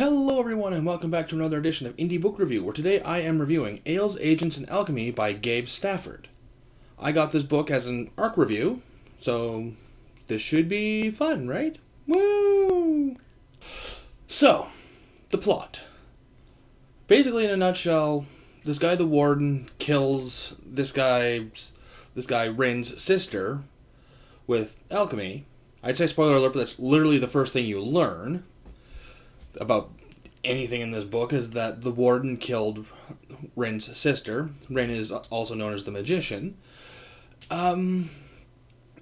Hello everyone and welcome back to another edition of Indie Book Review, where today I am reviewing Ales, Agents, and Alchemy by Jabe Stafford. I got this book as an ARC review, so this should be fun, right? Woo! So, the plot. Basically, in a nutshell, this guy the warden kills this guy Rin's sister with alchemy. I'd say spoiler alert, but that's literally the first thing you learn about anything in this book is that the warden killed Rin's sister. Rin is also known as the magician. And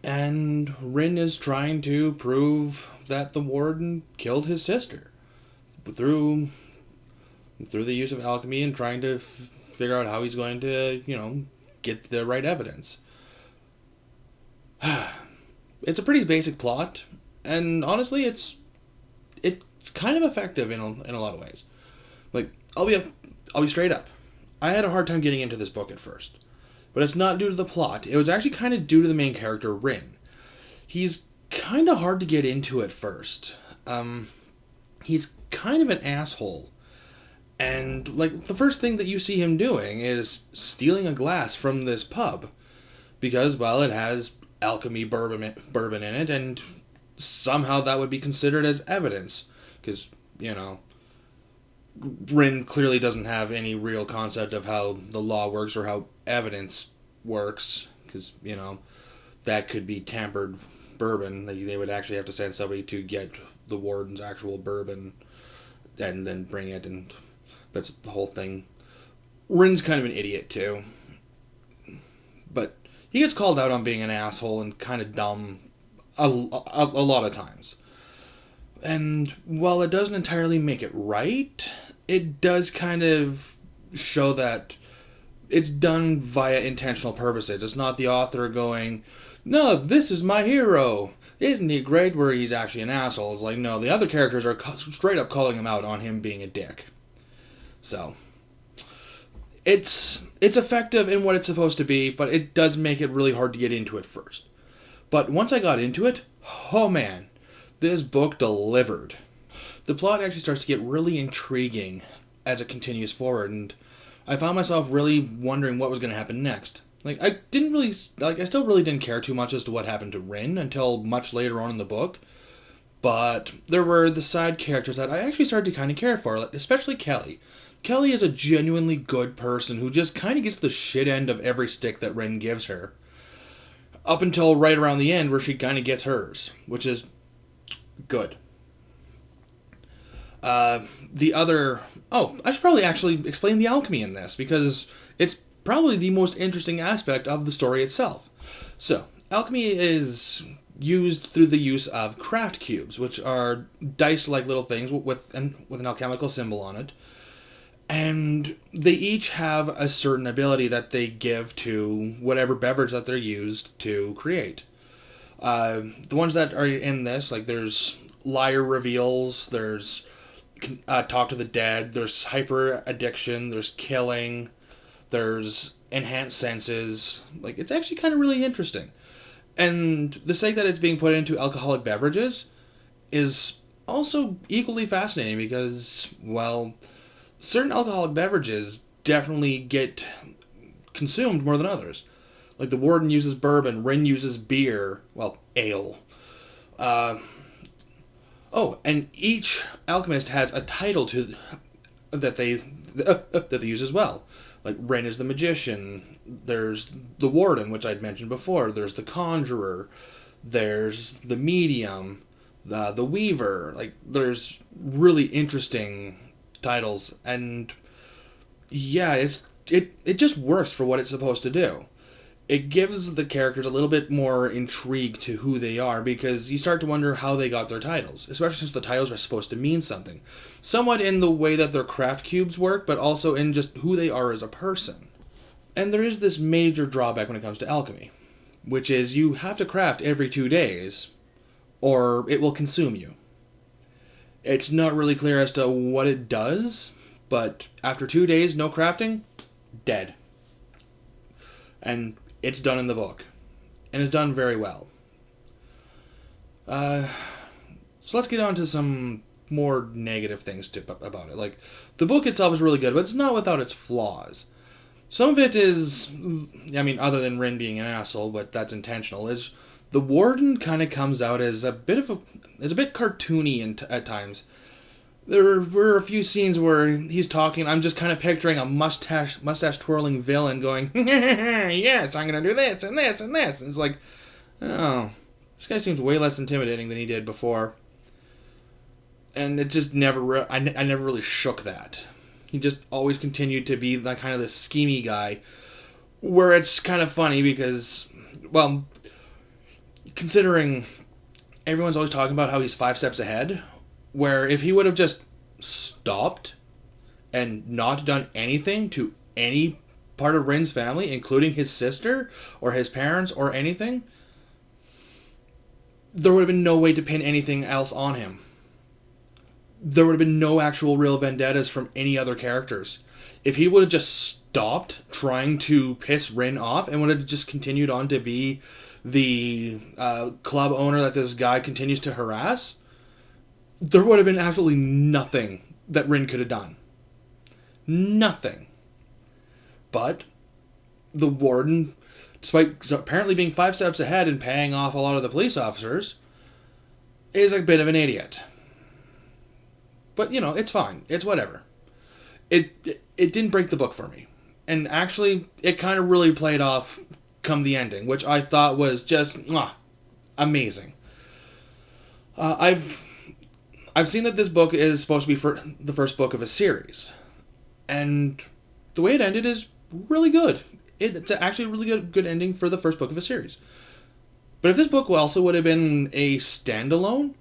Rin is trying to prove that the warden killed his sister through the use of alchemy and trying to figure out how he's going to, get the right evidence. It's a pretty basic plot, and honestly, it's kind of effective in a lot of ways. Like, I'll be straight up. I had a hard time getting into this book at first, but it's not due to the plot. It was actually kind of due to the main character, Rin. He's kind of hard to get into at first. He's kind of an asshole. And, the first thing that you see him doing is stealing a glass from this pub. Because, well, it has alchemy bourbon in it, and somehow that would be considered as evidence. Because, Rin clearly doesn't have any real concept of how the law works or how evidence works. Because, that could be tampered bourbon. They would actually have to send somebody to get the warden's actual bourbon and then bring it, and that's the whole thing. Rin's kind of an idiot, too. But he gets called out on being an asshole and kind of dumb a lot of times. And while it doesn't entirely make it right, it does kind of show that it's done via intentional purposes. It's not the author going, no, this is my hero. Isn't he great? Where he's actually an asshole. It's like, no, the other characters are straight up calling him out on him being a dick. So, it's effective in what it's supposed to be, but it does make it really hard to get into it first. But once I got into it, oh man, this book delivered. The plot actually starts to get really intriguing as it continues forward, and I found myself really wondering what was going to happen next. I still really didn't care too much as to what happened to Rin until much later on in the book. But there were the side characters that I actually started to kind of care for, especially Kelly. Kelly is a genuinely good person who just kind of gets the shit end of every stick that Rin gives her. Up until right around the end where she kind of gets hers, which is good. I should probably actually explain the alchemy in this, because it's probably the most interesting aspect of the story itself. So, alchemy is used through the use of craft cubes, which are dice-like little things with an alchemical symbol on it. And they each have a certain ability that they give to whatever beverage that they're used to create. The ones that are in this, there's liar reveals, there's talk to the dead, there's hyper addiction, there's killing, there's enhanced senses. It's actually kind of really interesting. And the fact that it's being put into alcoholic beverages is also equally fascinating because, well, certain alcoholic beverages definitely get consumed more than others. The warden uses bourbon, Rin uses beer, ale. And each alchemist has a title that they use as well. Rin is the magician, there's the warden, which I'd mentioned before, there's the conjurer, there's the medium, the weaver. There's really interesting titles, and yeah, it just works for what it's supposed to do. It gives the characters a little bit more intrigue to who they are, because you start to wonder how they got their titles, especially since the titles are supposed to mean something. Somewhat in the way that their craft cubes work, but also in just who they are as a person. And there is this major drawback when it comes to alchemy, which is you have to craft every 2 days, or it will consume you. It's not really clear as to what it does, but after 2 days, no crafting, dead. And it's done in the book. And it's done very well. So let's get on to some more negative things about it. Like, the book itself is really good, but it's not without its flaws. Some of it is, I mean, other than Rin being an asshole, but that's intentional, is the warden kind of comes out as a bit cartoony at times. There were a few scenes where he's talking, I'm just kind of picturing a mustache twirling villain going, yes, I'm going to do this and this and this. And it's like, oh, this guy seems way less intimidating than he did before. And it just never, I never really shook that. He just always continued to be that kind of the schemy guy, where it's kind of funny because, well, considering everyone's always talking about how he's 5 steps ahead, where if he would have just stopped and not done anything to any part of Rin's family, including his sister or his parents or anything, there would have been no way to pin anything else on him. There would have been no actual real vendettas from any other characters. If he would have just stopped trying to piss Rin off and would have just continued on to be the club owner that this guy continues to harass, there would have been absolutely nothing that Rin could have done. Nothing. But the warden, despite apparently being 5 steps ahead and paying off a lot of the police officers, is a bit of an idiot. But, you know, it's fine. It's whatever. It didn't break the book for me. And actually, it kind of really played off come the ending, which I thought was just amazing. I've seen that this book is supposed to be for the first book of a series. And the way it ended is really good. It's actually a really good ending for the first book of a series. But if this book also would have been a standalone,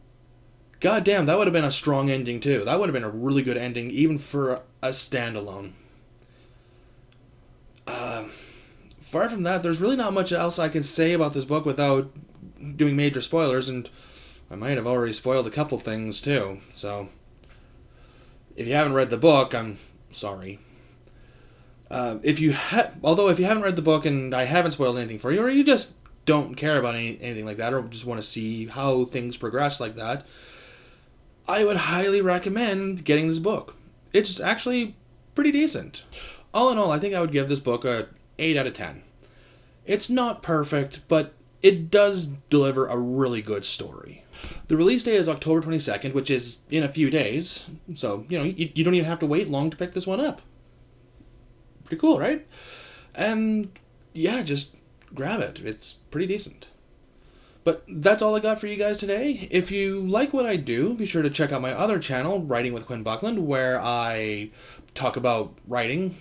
god damn, that would have been a strong ending too. That would have been a really good ending even for a standalone. Far from that, there's really not much else I can say about this book without doing major spoilers, and I might have already spoiled a couple things too. So, if you haven't read the book, I'm sorry. If you haven't read the book and I haven't spoiled anything for you, or you just don't care about anything like that, or just want to see how things progress like that, I would highly recommend getting this book. It's actually pretty decent. All in all, I think I would give this book a 8 out of 10. It's not perfect, but it does deliver a really good story. The release date is October 22nd, which is in a few days, so, you know, you don't even have to wait long to pick this one up. Pretty cool, right? And, yeah, just grab it. It's pretty decent. But that's all I got for you guys today. If you like what I do, be sure to check out my other channel, Writing with Quinn Buckland, where I talk about writing,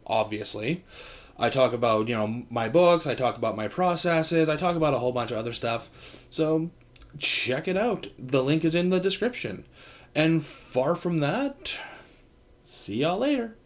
obviously. I talk about, you know, my books, I talk about my processes, I talk about a whole bunch of other stuff. So check it out. The link is in the description. And far from that, see y'all later.